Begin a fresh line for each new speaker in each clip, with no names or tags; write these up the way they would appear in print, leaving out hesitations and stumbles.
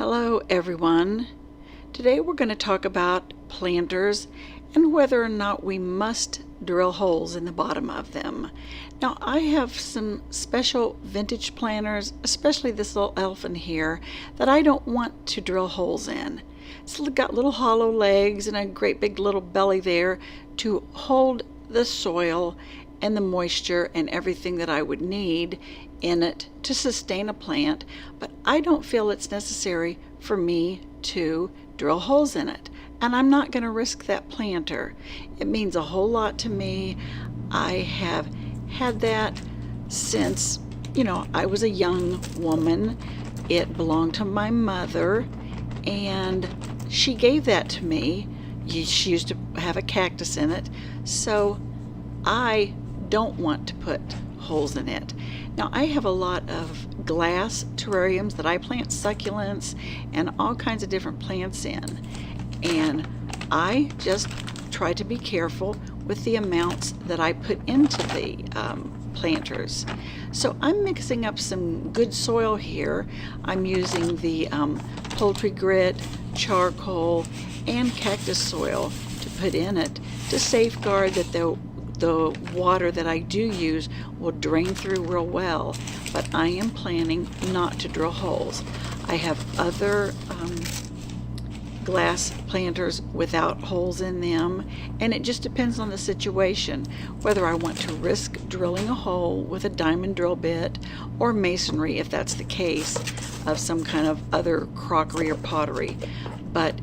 Hello everyone. Today we're going to talk about planters and whether or not we must drill holes in the bottom of them. Now I have some special vintage planters, especially this little elephant here, that I don't want to drill holes in. It's got little hollow legs and a great big little belly there to hold the soil and the moisture and everything that I would need in it to sustain a plant, but I don't feel it's necessary for me to drill holes in it. And I'm not going to risk that planter. It means a whole lot to me. I have had that since, I was a young woman. It belonged to my mother, and she gave that to me. She used to have a cactus in it, so I don't want to put holes in it. Now I have a lot of glass terrariums that I plant succulents and all kinds of different plants in, and I just try to be careful with the amounts that I put into the planters. So I'm mixing up some good soil here. I'm using the poultry grit, charcoal, and cactus soil to put in it to safeguard that the water that I do use will drain through real well, but I am planning not to drill holes. I have other glass planters without holes in them, and it just depends on the situation whether I want to risk drilling a hole with a diamond drill bit or masonry if that's the case of some kind of other crockery or pottery. But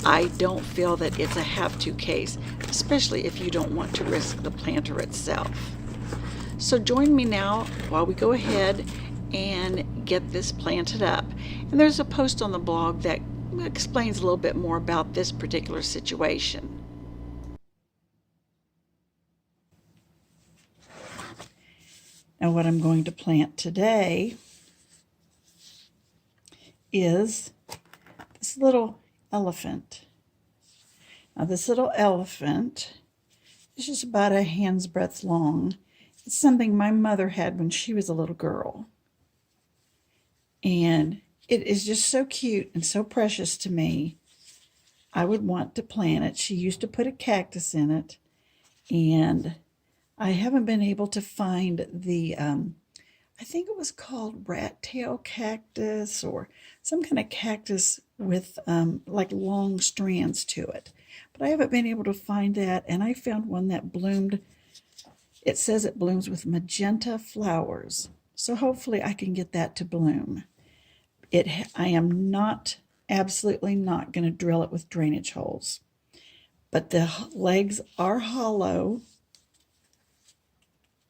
I don't feel that it's a have-to case, especially if you don't want to risk the planter itself. So join me now while we go ahead and get this planted up. And there's a post on the blog that explains a little bit more about this particular situation. Now what I'm going to plant today is this little elephant. Now this little elephant is just about a hand's breadth long. It's something my mother had when she was a little girl. And it is just so cute and so precious to me. I would want to plant it. She used to put a cactus in it, and I haven't been able to find the, I think it was called rat tail cactus or some kind of cactus with like long strands to it. But I haven't been able to find that, and I found one that bloomed. It says it blooms with magenta flowers. So hopefully I can get that to bloom. I am absolutely not going to drill it with drainage holes. But the legs are hollow.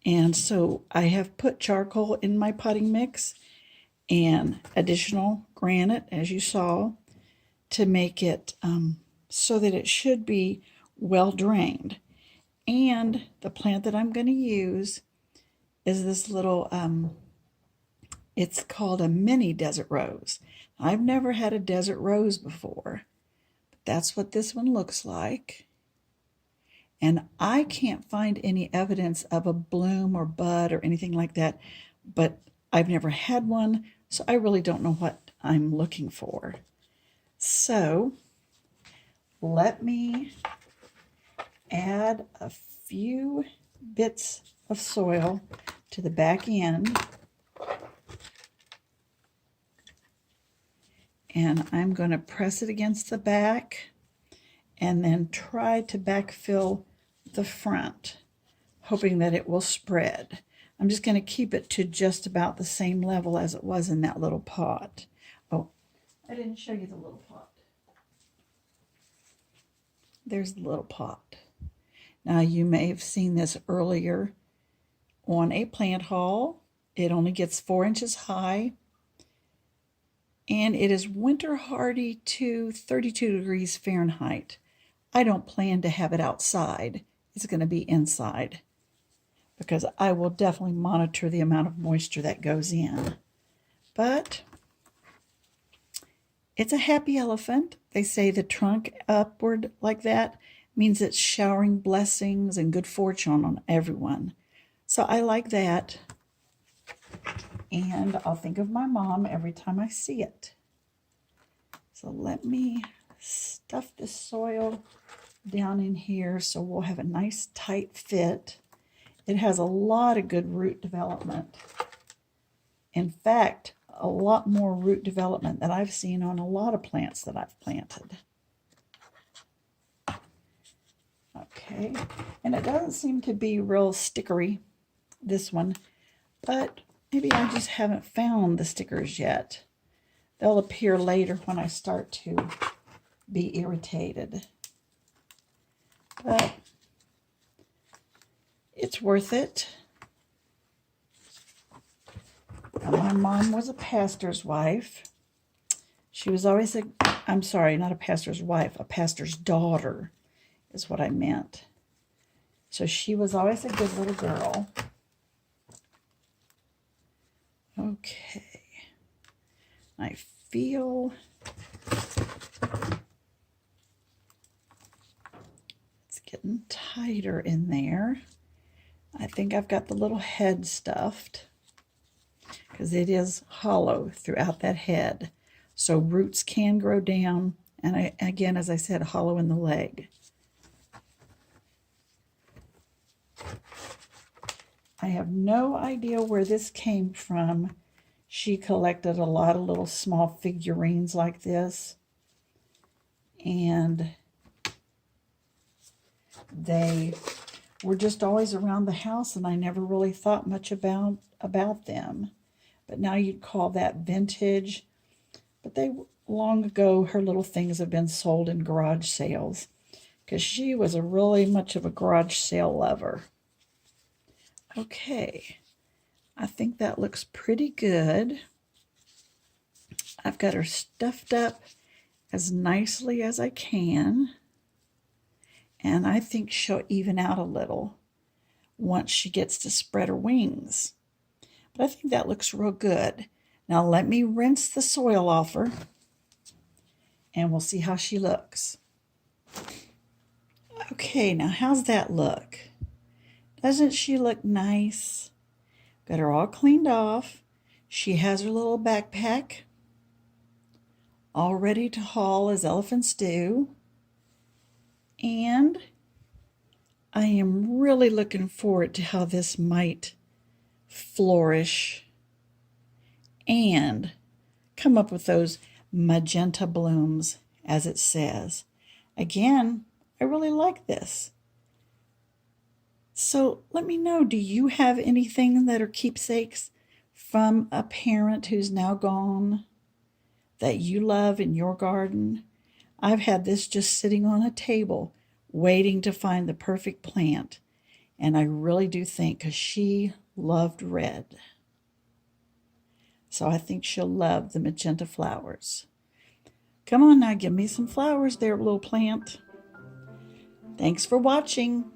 And so I have put charcoal in my potting mix and additional granite, as you saw, to make it so that it should be well drained. And the plant that I'm going to use is this little, it's called a mini desert rose. I've never had a desert rose before, but that's what this one looks like. And I can't find any evidence of a bloom or bud or anything like that, but I've never had one, so I really don't know what I'm looking for. So let me add a few bits of soil to the back end. And I'm going to press it against the back and then try to backfill the front, hoping that it will spread. I'm just going to keep it to just about the same level as it was in that little pot. Oh, I didn't show you the little pot. There's the little pot. Now you may have seen this earlier on a plant haul. It only gets 4 inches high, and it is winter hardy to 32 degrees Fahrenheit. I don't plan to have it outside. It's going to be inside because I will definitely monitor the amount of moisture that goes in. But it's a happy elephant. They say the trunk upward like that means it's showering blessings and good fortune on everyone. So I like that. And I'll think of my mom every time I see it. So let me stuff the soil down in here so we'll have a nice tight fit. It has a lot of good root development. In fact, a lot more root development that I've seen on a lot of plants that I've planted. Okay, and it doesn't seem to be real stickery, this one, but maybe I just haven't found the stickers yet. They'll appear later when I start to be irritated. But it's worth it. Now, my mom was a pastor's wife. She was always I'm sorry, not a pastor's wife, a pastor's daughter is what I meant. So she was always a good little girl. Okay. I feel it's getting tighter in there. I think I've got the little head stuffed because it is hollow throughout that head. So roots can grow down, and again, as I said, hollow in the leg. I have no idea where this came from. She collected a lot of little small figurines like this, and they were just always around the house, and I never really thought much about them. But now you'd call that vintage. But they, long ago, her little things have been sold in garage sales because she was a really much of a garage sale lover. Okay, I think that looks pretty good. I've got her stuffed up as nicely as I can, and I think she'll even out a little once she gets to spread her wings. But I think that looks real good. Now let me rinse the soil off her, and we'll see how she looks. Okay, now how's that look? Doesn't she look nice? Got her all cleaned off. She has her little backpack all ready to haul as elephants do. And I am really looking forward to how this might flourish and come up with those magenta blooms, as it says. Again, I really like this. So let me know, do you have anything that are keepsakes from a parent who's now gone that you love in your garden? I've had this just sitting on a table waiting to find the perfect plant, and I really do think, because she loved red. So I think she'll love the magenta flowers. Come on now, give me some flowers there, little plant. Thanks for watching.